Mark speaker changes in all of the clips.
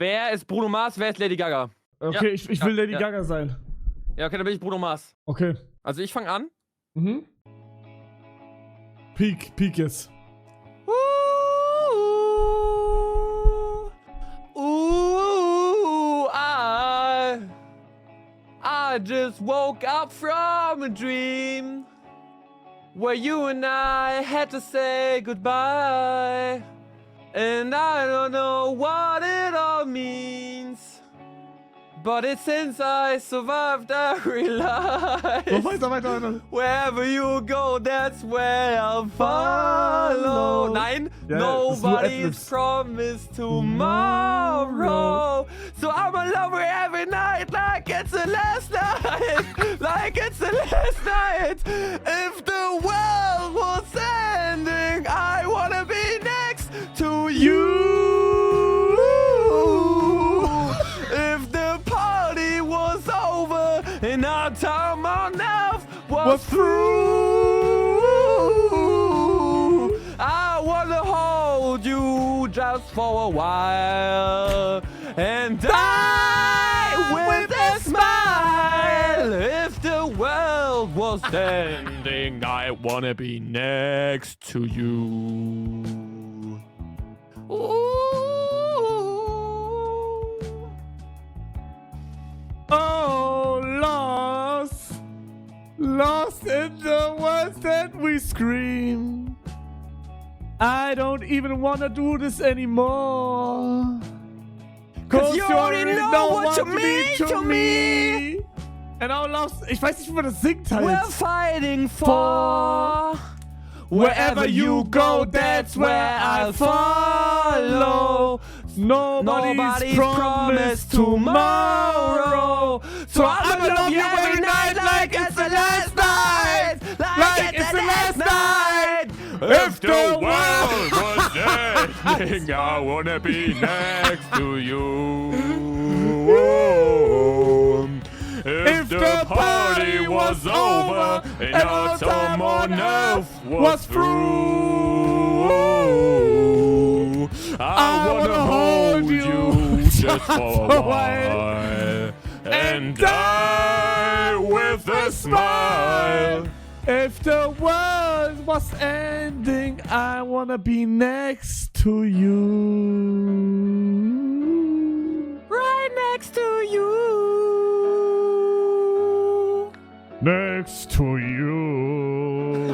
Speaker 1: Wer ist Bruno Mars, wer ist Lady Gaga?
Speaker 2: Okay,
Speaker 1: Ja.
Speaker 2: ich will Lady Gaga sein.
Speaker 1: Ja, okay, dann bin ich Bruno Mars.
Speaker 2: Okay.
Speaker 1: Also ich fange an.
Speaker 2: Mhm. Peak jetzt.
Speaker 1: I just woke up from a dream where you and I had to say goodbye, and I don't know what it all means, but it's since I survived I realized
Speaker 2: Weiter.
Speaker 1: wherever you go, that's where I'll follow. Nein,
Speaker 2: Ja,
Speaker 1: nobody's promised tomorrow. So I'm alone with every night like it's the last night. Like it's the last night. If the world was ending, I wanna be next to you. If the party was over and our time on earth was through, I wanna hold you just for a while and die with a smile. If the world was ending, I wanna be next to you. Ooh.
Speaker 2: Oh, lost in the words that we scream. I don't even wanna do this anymore. 'Cause
Speaker 1: you already know what you mean to me.
Speaker 2: And our loves, ich weiß nicht, wie man das singt halt.
Speaker 1: We're fighting for wherever you go, that's where I'll follow. Nobody's promised tomorrow. So I'ma love you every night like it's the last night. Like it's the last night. If the world was ending, I wanna be next to you. If the party was over and our time on earth was through, I wanna hold you just for a while and die with a smile.
Speaker 2: If the world was ending, I wanna be next to you.
Speaker 1: Right next to you.
Speaker 2: Next to you.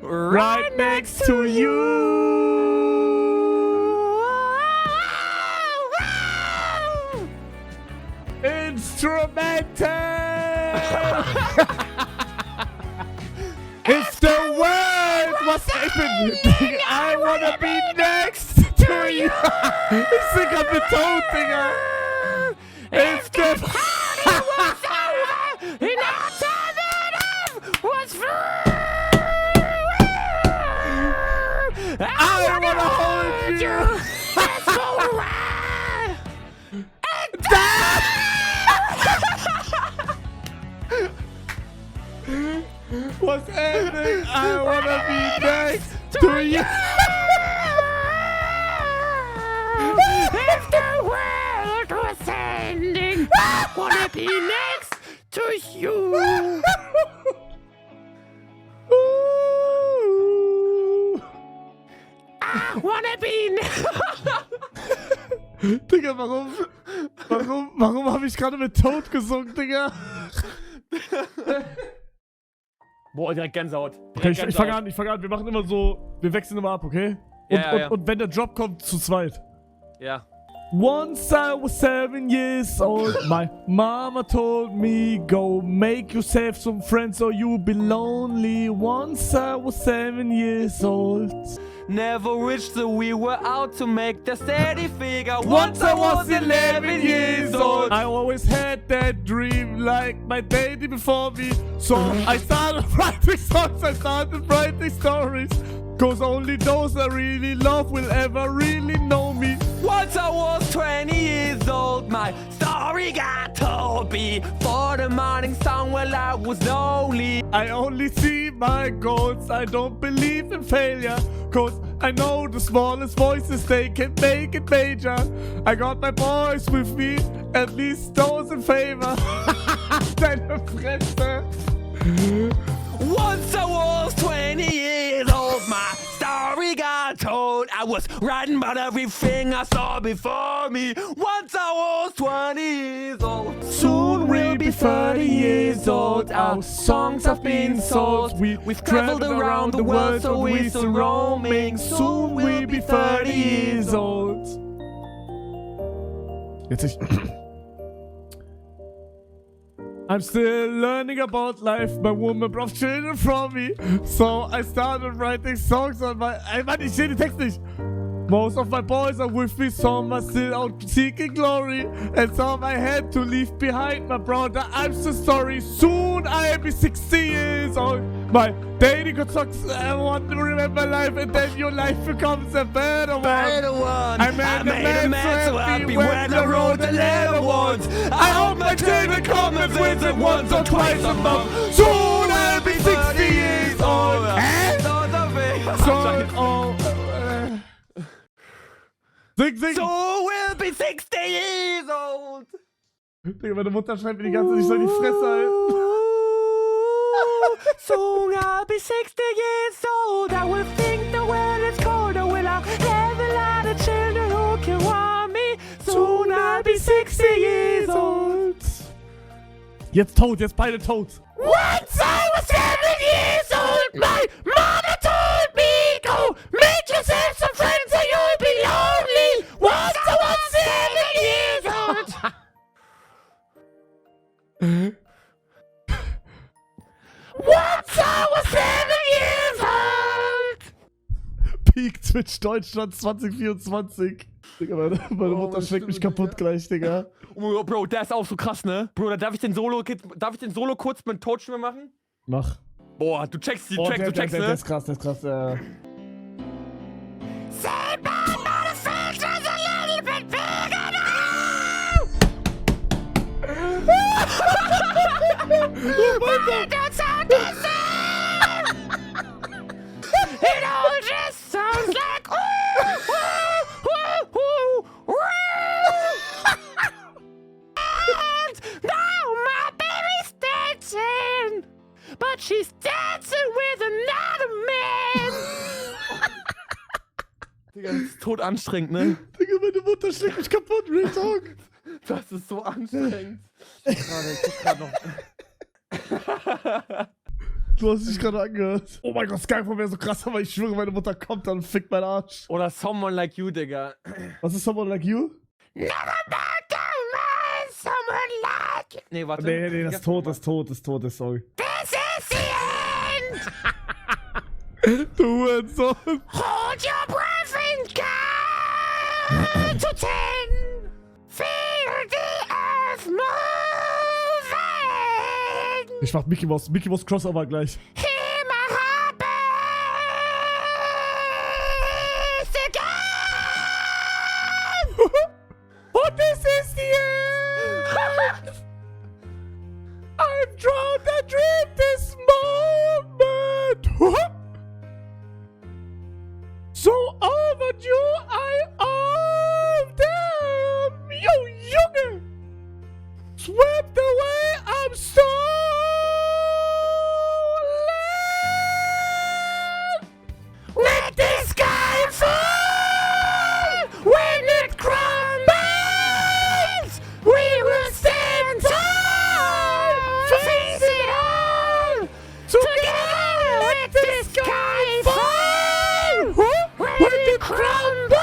Speaker 2: Right next to you. Instrumental. If the world was ending, I wanna be next to you. Ich sing grad mit Ton, Digga. If the
Speaker 1: party was over and our time on earth was through, I wanna hold you just for a while and die.
Speaker 2: was ending, I wanna be next to you.
Speaker 1: If the world was ending, I wanna be next to you. I wanna be next.
Speaker 2: Digga, warum habe ich gerade mit Toad gesungen, Digga?
Speaker 1: Boah, direkt Gänsehaut.
Speaker 2: Okay, ich fange an, wir machen immer so, wir wechseln immer ab, okay? Und wenn der Drop kommt, zu zweit.
Speaker 1: Ja.
Speaker 2: Once I was 7 years old, my mama told me, go make yourself some friends or you'll be lonely. Once I was 7 years old.
Speaker 1: Never wished that we were out to make the steady figure.
Speaker 2: Once I was 11 years old. I always had that dream like my daddy before me. So I started writing songs, I started writing stories. Cause only those I really love will ever really know me.
Speaker 1: Once I was 20 years old, my story got told before the morning sun while I was lonely.
Speaker 2: I only see my goals, I don't believe in failure. Cause I know the smallest voices, they can make it major. I got my boys with me, at least those in favor. Deine Fresse.
Speaker 1: Once I was 20 years old, my story got told. I was writing about everything I saw before me. Once I was 20 years old.
Speaker 2: Soon we'll be 30 years old. Our songs have been sold. We've traveled around the world, so we're still roaming. Soon we'll be 30 years old. Jetzt ich. I'm still learning about life. My woman brought children from me. So I started writing songs on my... Ey, Mann, ich sehe den Text nicht. Most of my boys are with me, some are still out seeking glory. And some I had to leave behind my brother. I'm so sorry. Soon I'll be 60 years old. My dating got sucks. I want to remember life, and then your life becomes a better one. I made a man so happy when I wrote the letter once. I hope my children come and visit once or twice a month. Soon I'll be 60 years old. Sing!
Speaker 1: So we'll be 60 years old.
Speaker 2: Digga, meine Mutter schreibt mir die ganze Zeit, ich soll die Fresse halten.
Speaker 1: Soon I'll be 60 years old. I will think the world is cold. I will have a lot of children who can want me. Soon I'll be 60 years old.
Speaker 2: Jetzt tot, jetzt beide tot.
Speaker 1: Once I was 7 years old, my mother told me, go make yourself some friends or you'll be lonely. Once I was 7 years old. Once I was 7 years old.
Speaker 2: Peak Twitch Deutschland 2024. Digga, meine Mutter schlägt mich kaputt gleich, Digga.
Speaker 1: Oh, Bro, der ist auch so krass, ne? Bruder, darf ich den Solo kurz mit Tonstimme machen?
Speaker 2: Mach.
Speaker 1: Boah, du checkst die
Speaker 2: Oh,
Speaker 1: Tracks, du checkst, ne?
Speaker 2: Der ist krass,
Speaker 1: It all just sounds like And now my baby's dancing, but she's dancing with another man. Digga, das ist tot anstrengend, ne?
Speaker 2: Digga, meine Mutter schlägt mich kaputt, Real Talk.
Speaker 1: Das ist so anstrengend. Ich guck grad noch.
Speaker 2: Du hast dich gerade angehört. Oh mein Gott, Skype wäre so krass, aber ich schwöre, meine Mutter kommt dann und fickt meinen Arsch.
Speaker 1: Oder Someone Like You, Digga.
Speaker 2: Was ist Someone Like You?
Speaker 1: Never mind, someone like you. Nee, warte.
Speaker 2: Nee, das ist tot, sorry.
Speaker 1: This is the end!
Speaker 2: Du Hurensohn.
Speaker 1: Hold your breath and count to 10. Feel the earth moving.
Speaker 2: Ich mach Mickey Mouse Crossover gleich.
Speaker 1: Hear my heart beats again.
Speaker 2: Oh, this is the end. I've drowned and dreamed this moment. So overdue, I owe them. Yo, Junge. Swept away, I'm stolen.
Speaker 1: Let the sky fall. When it crumbles, we will stand tall. Face it all. Together, let the sky fall. When it crumbles,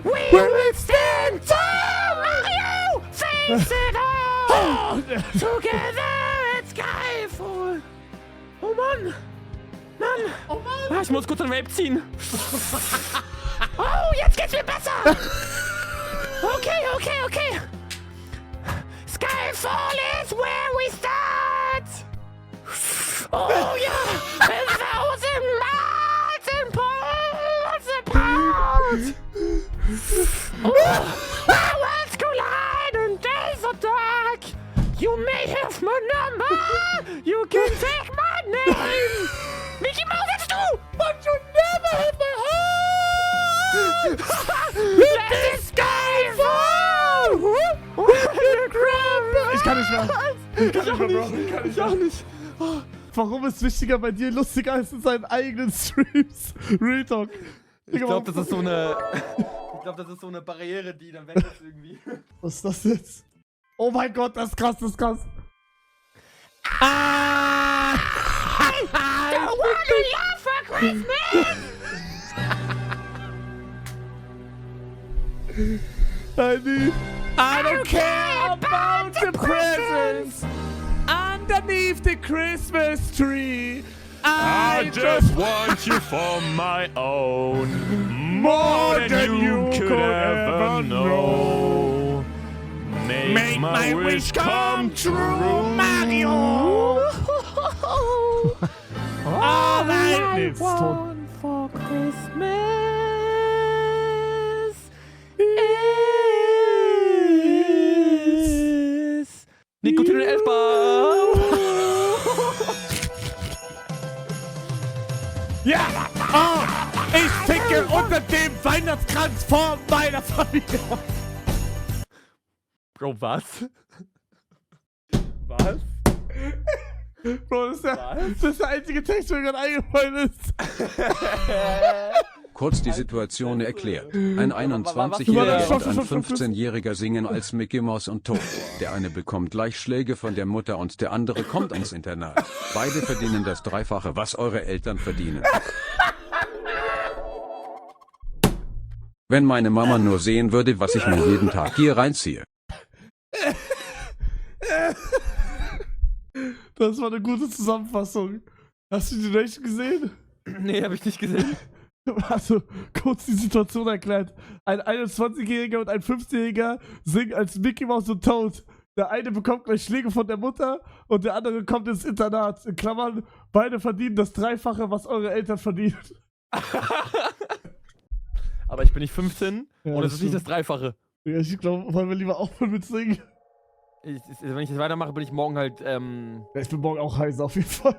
Speaker 1: we will stand tall. Mario, face it all. Together, let sky fall. Oh Mann. Mann! Oh Mann! Ah, ich muss kurz ein Vape ziehen. Oh, jetzt geht's mir besser! Okay. Skyfall is where we start! Oh yeah! 1,000 miles and poles apart! Our worlds collide and days are dark! You may have my number! You can take my name! Mickey Mouse, it's du! But you never
Speaker 2: nicht mehr. Ich kann nicht mehr, Bro.
Speaker 1: Ich auch nicht.
Speaker 2: Warum ist wichtiger bei dir lustiger als in seinen eigenen Streams? Real Talk.
Speaker 1: Ich glaube, das ist so eine... Ich glaube, das ist so eine Barriere, die dann weg ist irgendwie.
Speaker 2: Was ist das jetzt? Oh mein Gott, das ist krass, das ist krass.
Speaker 1: Ah! I want love for Christmas!
Speaker 2: I don't care about the presents underneath the Christmas tree.
Speaker 3: I just want you for my own, more than you could ever know. Make my wish come true, Mario.
Speaker 2: All I
Speaker 1: want for Christmas is Nikotin und Elfbar.
Speaker 2: Ja! Oh, ich ficke unter dem Weihnachtskranz vor meiner Familie.
Speaker 1: Bro, was?
Speaker 2: Was? Bro, das ist der einzige Text, der mir gerade eingefallen ist.
Speaker 4: Kurz die Situation erklärt. Ein 21-Jähriger und ein 15-Jähriger singen als Mickey Mouse und Toad. Der eine bekommt gleich Schläge von der Mutter und der andere kommt ins Internat. Beide verdienen das Dreifache, was eure Eltern verdienen. Wenn meine Mama nur sehen würde, was ich mir jeden Tag hier reinziehe.
Speaker 2: Das war eine gute Zusammenfassung. Hast du die Rechte gesehen?
Speaker 1: Nee, hab ich nicht gesehen.
Speaker 2: Also, kurz die Situation erklärt. Ein 21-Jähriger und ein 15-Jähriger singen als Mickey Mouse und Toad. Der eine bekommt gleich Schläge von der Mutter und der andere kommt ins Internat. In Klammern, beide verdienen das Dreifache, was eure Eltern verdienen.
Speaker 1: Aber ich bin nicht 15
Speaker 2: Ja,
Speaker 1: und es ist nicht
Speaker 2: stimmt.
Speaker 1: das Dreifache.
Speaker 2: Ja, ich glaube, wollen wir lieber aufhören mit Singen.
Speaker 1: Wenn ich das weitermache, bin ich morgen halt,
Speaker 2: Ja, ich bin morgen auch heiß auf jeden Fall.